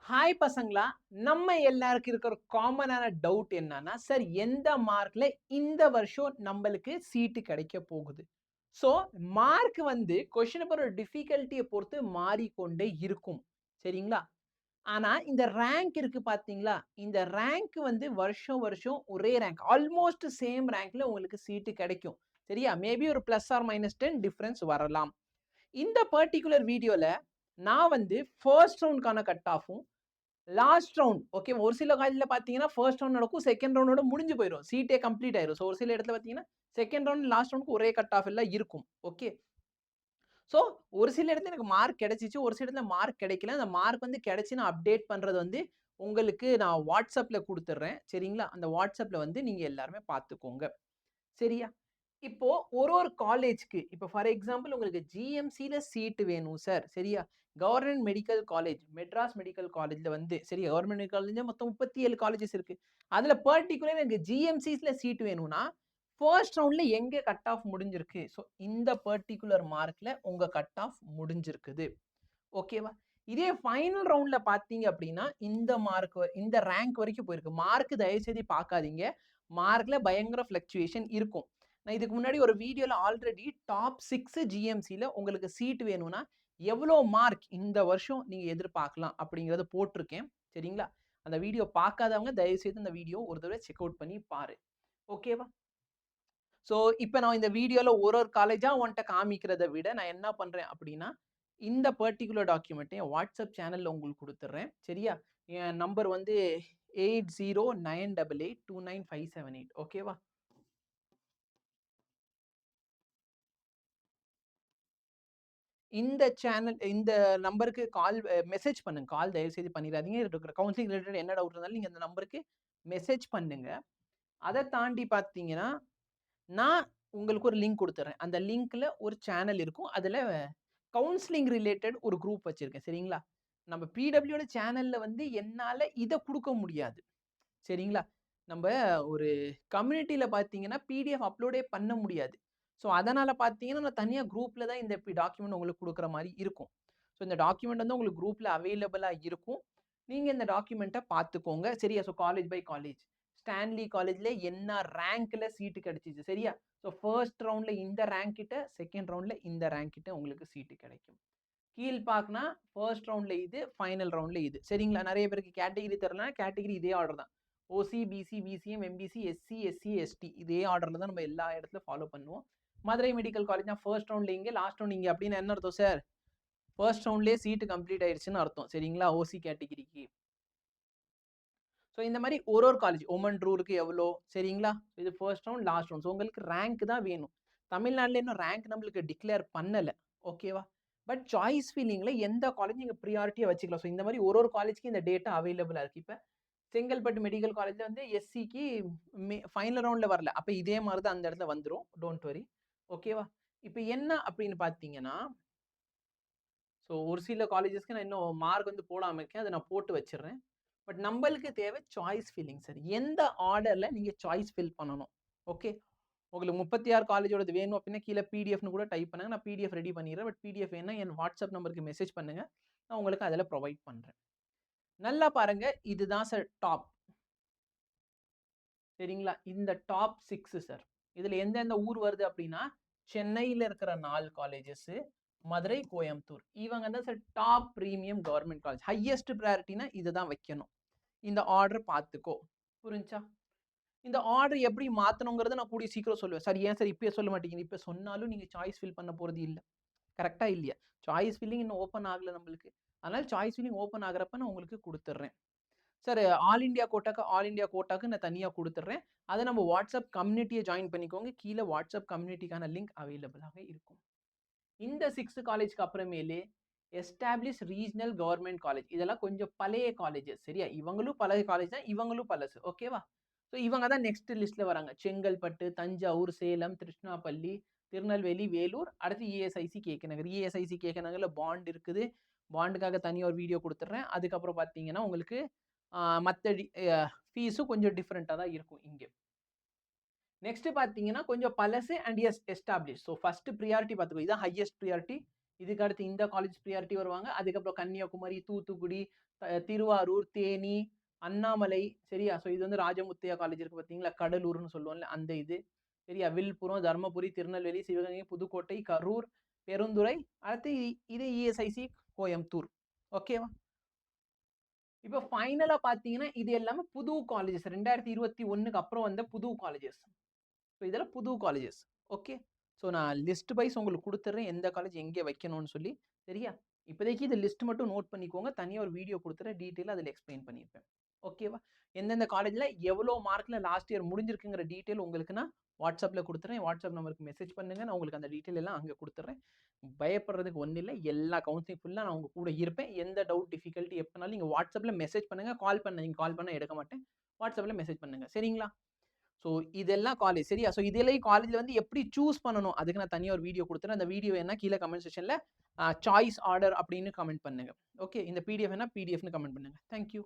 Hi பசங்களா, நம்ம எல்லாருக்கும் இருக்கிற காமனான டவுட் என்னன்னா, சார் எந்த மார்க்ல இந்த வருஷம் நம்மளுக்கு சீட்டு கிடைக்க போகுது? ஸோ மார்க் வந்து கொஸ்டின் பேப்பரோட டிஃபிகல்ட்டிய பொறுத்து மாறிக்கொண்டே இருக்கும். சரிங்களா? ஆனா இந்த ரேங்க் இருக்கு பார்த்தீங்களா? இந்த ரேங்க் வந்து வருஷம் வருஷம் ஒரே ரேங்க். ஆல்மோஸ்ட் சேம் ரேங்க்ல உங்களுக்கு சீட்டு கிடைக்கும். சரியா? மேபி ஒரு பிளஸ் ஆர் மைனஸ் 10 டிஃபரன்ஸ் வரலாம். இந்த பர்ட்டிகுலர் வீடியோல நான் வந்து ஃபர்ஸ்ட் ரவுண்ட்க்கான கட் ஆஃப்பும் லாஸ்ட் ரவுண்ட் ஓகே. ஒரு சில காலேஜ்ல பார்த்தீங்கன்னா, ஃபர்ஸ்ட் ரவுண்ட் நடக்கும். செகண்ட் ரவுண்டோட முடிஞ்சு போயிரும். சீட்டே கம்ப்ளீட் ஆயிரும். ஸோ ஒரு சில இடத்துல பார்த்தீங்கன்னா, செகண்ட் ரவுண்ட், லாஸ்ட் ரவுண்டுக்கு ஒரே கட் ஆஃப் எல்லாம் இருக்கும். ஓகே. ஸோ ஒரு சில இடத்துல எனக்கு மார்க் கிடைச்சுச்சு. ஒரு சில இடத்துல மார்க் கிடைக்கல. அந்த மார்க் வந்து கிடைச்சு நான் அப்டேட் பண்றது வந்து உங்களுக்கு நான் WhatsAppல குடுத்துடுறேன். சரிங்களா? அந்த WhatsAppல வந்து நீங்க எல்லாருமே பார்த்துக்கோங்க. சரியா? இப்போ ஒரு காலேஜ்க்கு இப்போ ஃபார் எக்ஸாம்பிள் உங்களுக்கு ஜிஎம்சில சீட் வேணும் சார். சரியா? Government medical college, Madras medical காலேஜ்ல வந்து சரியா? கவர்ன்மென்ட் மெடிக்கல் காலேஜ்ல மொத்தம் 37 காலேஜஸ் இருக்கு. அதுல பர்ட்டிகுலர் எனக்கு ஜிஎம்சிஸ்ல சீட் வேணும்னா, ஃபர்ஸ்ட் ரவுண்ட்ல எங்க கட் ஆஃப் முடிஞ்சிருக்கு. ஸோ இந்த பர்ட்டிகுலர் மார்க்ல உங்க கட் ஆஃப் முடிஞ்சிருக்குது. ஓகேவா? இதே ஃபைனல் ரவுண்ட்ல பார்த்தீங்க அப்படின்னா, இந்த மார்க் இந்த ரேங்க் வரைக்கும் போயிருக்கு. மார்க் தயவுசெய்து பார்க்காதீங்க. மார்க்ல பயங்கர ஃப்ளக்சுவேஷன் இருக்கும். நான் இதுக்கு முன்னாடி ஒரு வீடியோல ஆல்ரெடி டாப் 6 ஜிஎம்சில உங்களுக்கு சீட் வேணும்னா, எவ்வளோ மார்க் இந்த வருஷம் நீங்க எதிர்பார்க்கலாம் அப்படிங்கிறத போட்டிருக்கேன். சரிங்களா? அந்த வீடியோ பார்க்காதவங்க தயவுசெய்து அந்த வீடியோ ஒரு தடவை செக் அவுட் பண்ணி பாரு. ஓகேவா? ஸோ, இப்ப நான் இந்த வீடியோல ஒரு காலேஜா உன்ட்ட காமிக்கிறத விட, நான் என்ன பண்றேன் அப்படின்னா, இந்த பர்ட்டிகுலர் டாக்குமெண்ட்ட என் வாட்ஸ்அப் சேனல்ல உங்களுக்கு குடுத்துடுறேன். சரியா? என் நம்பர் வந்து 8098829578 ஓகேவா? இந்த நம்பருக்கு மெசேஜ் பண்ணுங்க. கால் தயவுசெய்து பண்ணிறாதீங்க. கவுன்சிலிங் ரிலேட்டட் என்ன டவுட் இருந்தாலும் நீங்க இந்த நம்பருக்கு மெசேஜ் பண்ணுங்க. அத தாண்டி பார்த்தீங்கன்னா, நான் உங்களுக்கு ஒரு லிங்க் குடுத்துர்றேன். அந்த லிங்க்ல ஒரு சேனல் இருக்கும். அதுல கவுன்சிலிங் ரிலேட்டட் ஒரு குரூப் வச்சிருக்கேன். சரிங்களா? நம்ம பிடபிள்யூட சேனல்ல வந்து என்னால இத குடுக்க முடியாது. சரிங்களா? நம்ப ஒரு கம்யூனிட்டில பார்த்தீங்கன்னா, பிடிஎஃப் அப்லோடே பண்ண முடியாது. ஸோ, அதனால பார்த்தீங்கன்னா, நான் தனியா குரூப்ல தான் இந்த டாக்குமெண்ட் உங்களுக்கு குடுக்குற மாரி இருக்கும். ஸோ, இந்த டாக்குமெண்ட் வந்து உங்களுக்கு குரூப்ல அவைலபிளா இருக்கும். நீங்க இந்த டாக்குமெண்ட்ட பார்த்துக்கோங்க. சரியா? So, college by college. Stanley காலேஜ்ல என்ன ரேங்க்ல சீட்டு கிடைச்சுச்சு. சரியா? ஸோ, ஃபர்ஸ்ட் ரவுண்ட்ல இந்த ரேங்க் கிட்ட, செகண்ட் ரவுண்ட்ல இந்த ரேங்க் கிட்ட உங்களுக்கு சீட்டு கிடைக்கும். கீழ்பாக்னா ஃபர்ஸ்ட் ரவுண்ட்ல இது, ஃபைனல் ரவுண்ட்ல இது. சரிங்களா? நெறைய பேருக்கு கேட்டகரி தெரியலனா, கேட்டகரி இதே ஆர்டர் தான். OC, BC, BCM, MBC, SC, SC, ST இதே ஆர்டர்ல தான் நம்ம எல்லா இடத்துலயும் ஃபாலோ பண்ணுவோம். மதுரை மெடிக்கல் காலேஜ்னா ஃபர்ஸ்ட் ரவுண்ட்ல இங்க, லாஸ்ட் ரவுண்ட் இங்க அப்டின்னா என்ன அர்த்தம் சார்? ஃபர்ஸ்ட் ரவுண்ட்லயே சீட் கம்ப்ளீட் ஆயிருச்சுன்னு அர்த்தம். சரிங்களா? ஓசி கேட்டகரிக்கு. ஸோ இந்த மாரி ஒரு காலேஜ் ஓமன் ரூருக்கு எவ்வளோ? சரிங்களா? இது first round, last round. So உங்களுக்கு ரேங்க் தான் வேணும். தமிழ்நாடுல இன்னும் ரேங்க் நம்மளுக்கு டிக்ளேர் பண்ணல. ஓகேவா? பட் சாய்ஸ் ஃபில்லிங்ல எந்த காலேஜ் நீங்க பிரியாரிட்டியா வச்சுக்கலாம். ஸோ இந்த மாரி ஒரு காலேஜ்க்கு இந்த டேட்டா அவைலபிளா இருக்கு. இப்ப செங்கல்பட்டு மெடிக்கல் காலேஜ்ல வந்து எஸ்சிக்கு ஃபைனல் ரவுண்ட்ல வரல. அப்ப இதே மாரி தான் அந்த இடத்துல வந்துரும். Don't worry. ஓகேவா? இப்ப என்ன அப்படின்னு பார்த்தீங்கன்னா, ஸோ ஒரு சில காலேஜஸ்க்கு நான் இன்னும் மார்க் வந்து போடாம இருக்கேன். அத நான் போட்டு வச்சுர்றேன். பட் நம்பளுக்கு தேவை சாய்ஸ் ஃபில்லிங் சார். எந்த ஆர்டர்ல நீங்க சாய்ஸ் ஃபில் பண்ணணும். ஓகே. உங்களுக்கு 36 காலேஜோடது வேணும் அப்படின்னா, கீழ பிடிஎஃப்னு கூட டைப் பண்ணுங்க. நான் பிடிஎஃப் ரெடி பண்ணிடுறேன். பட் பிடிஎஃப் வேணும்னா என் வாட்ஸ்அப் நம்பருக்கு மெசேஜ் பண்ணுங்க. நான் உங்களுக்கு அதில ப்ரொவைட் பண்றேன். நல்லா பாருங்க. இதுதான் சார் டாப். சரிங்களா? இந்த டாப் 6 சார். இதுல எந்தெந்த ஊர் வருது அப்படின்னா, சென்னையில இருக்கிற 4 காலேஜஸ், மதுரை, கோயம்புத்தூர். இவங்க தான் sir top premium government college. Highest பிரையாரிட்டினா இத தான் வைக்கணும். இந்த ஆர்டர் பார்த்துக்கோ. புரிஞ்சா? இந்த ஆர்டர் எப்படி மாத்தணுங்கிறத நான் கூடிய சீக்கிரம் சொல்லுவேன். சார் ஏன் சார் இப்பயே சொல்ல மாட்டேங்கிறீங்க? இப்ப சொன்னாலும் நீங்க சாய்ஸ் ஃபில் பண்ண போறது இல்ல. கரெக்ட்டா இல்லையா? சாய்ஸ் ஃபில்லிங் இன்னும் ஓப்பன் ஆகல நம்மளுக்கு. அதனால சாய்ஸ் ஃபில்லிங் ஓப்பன் ஆகுறப்ப நான் உங்களுக்கு குடுத்துர்றேன். சார் ஆல் இந்தியா கோட்டாக்கு நான் தனியா குடுத்துர்றேன். அத நம்ம வாட்ஸ்அப் கம்யூனிட்டிய ஜாயின் பண்ணிக்கோங்க. கீழ வாட்ஸ்அப் கம்யூனிட்டிக்கான லிங்க் அவைலபிளாக இருக்கும். இந்த 6 காலேஜ்க்கு அப்புறமேலு எஸ்டாப்ளிஷ் ரீஜினல் கவர்ன்மென்ட் காலேஜ். இதெல்லாம் கொஞ்சம் பழைய காலேஜஸ். சரியா? இவங்களும் பழைய காலேஜ் தான். இவங்களும் பழசு. ஓகேவா? ஸோ இவங்க தான் நெக்ஸ்ட் லிஸ்ட்ல வராங்க. செங்கல்பட்டு, தஞ்சாவூர், சேலம், திருச்சிராப்பள்ளி, திருநெல்வேலி, வேலூர், அடுத்து இஎஸ்ஐசி கேகே நகர். இஎஸ்ஐசி கேகே நகர்ல பாண்ட் இருக்குது. பாண்டுக்காக தனியா ஒரு வீடியோ குடுத்துடுறேன். அதுக்கப்புறம் பார்த்தீங்கன்னா, உங்களுக்கு மத்த ஃபீஸும் கொஞ்சம் டிஃபரெண்ட்டா தான் இருக்கும் இங்க. நெக்ஸ்ட் பார்த்தீங்கன்னா, கொஞ்சம் பழசு and establish. So first priority பார்த்துக்கோ. இதான் ஹையஸ்ட் பிரியாரிட்டி. இதுக்கு அடுத்து இந்த காலேஜ் ப்ரியாரிட்டி வருவாங்க. அதுக்கப்புறம் கன்னியாகுமரி, தூத்துக்குடி, திருவாரூர், தேனி, அண்ணாமலை சரியா? ஸோ இது வந்து ராஜமுத்தையா காலேஜ் இருக்கு பார்த்தீங்களா? கடலூர்ன்னு சொல்லுவோம்ல அந்த இது. சரியா? விழுப்புரம், தர்மபுரி, திருநெல்வேலி, சிவகங்கை, புதுக்கோட்டை, கரூர், பெருந்துறை, அடுத்து இது இஎஸ்ஐசி கோயம்புத்தூர். ஓகேவா? இப்ப ஃபைனலா பார்த்தீங்கன்னா, இது எல்லாமே புது காலேஜஸ். 2021க்கு அப்புறம் வந்த புது காலேஜஸ். ஸோ இதெல்லாம் புது காலேஜஸ். ஓகே. ஸோ நான் லிஸ்ட் வைஸ் உங்களுக்கு குடுத்துடுறேன். எந்த காலேஜ் எங்கே வைக்கணும்னு சொல்லி. சரியா? இப்போதைக்கு இந்த லிஸ்ட் மட்டும் நோட் பண்ணிக்கோங்க. தனியா ஒரு வீடியோ குடுத்துறேன். டீட்டெயிலா அதில எக்ஸ்ப்ளைன் பண்ணியிருப்பேன். ஓகேவா? எந்தெந்த காலேஜ்ல எவ்வளோ மார்க்ல லாஸ்ட் இயர் முடிஞ்சிருக்குங்கிற டீட்டெயில் உங்களுக்கு நான் WhatsAppல குடுத்துறேன். வாட்ஸ்அப் நம்பருக்கு மெசேஜ் பண்ணுங்க. நான் உங்களுக்கு அந்த டீட்டெயில் எல்லாம் அங்க குடுத்துடுறேன். பயப்படுறதுக்கு ஒண்ணும் இல்ல. எல்லா கவுன்சிலிங் ஃபுல்லா நான் உங்க கூட இருப்பேன். எந்த டவுட், டிஃபிகல்டி எப்பனாலும் நீங்க WhatsAppல மெசேஜ் பண்ணுங்க. கால் பண்ணாதீங்க. கால் பண்ணா எடுக்க மாட்டேன். WhatsAppல மெசேஜ் பண்ணுங்க. சரிங்களா? ஸோ இதெல்லாம் காலேஜ் சரியா? ஸோ இதெல்லாம் காலேஜ்ல வந்து எப்படி சூஸ் பண்ணணும்? அதுக்கு நான் தனியா ஒரு வீடியோ குடுத்துறேன். அந்த வீடியோ வேணா கீழ கமெண்ட் செக்ஷன்ல சாய்ஸ் ஆர்டர் அப்படின்னு கமெண்ட் பண்ணுங்க. ஓகே. இந்த பிடிஎஃப் வேணா பிடிஎஃப்னு கமெண்ட் பண்ணுங்க. Thank you.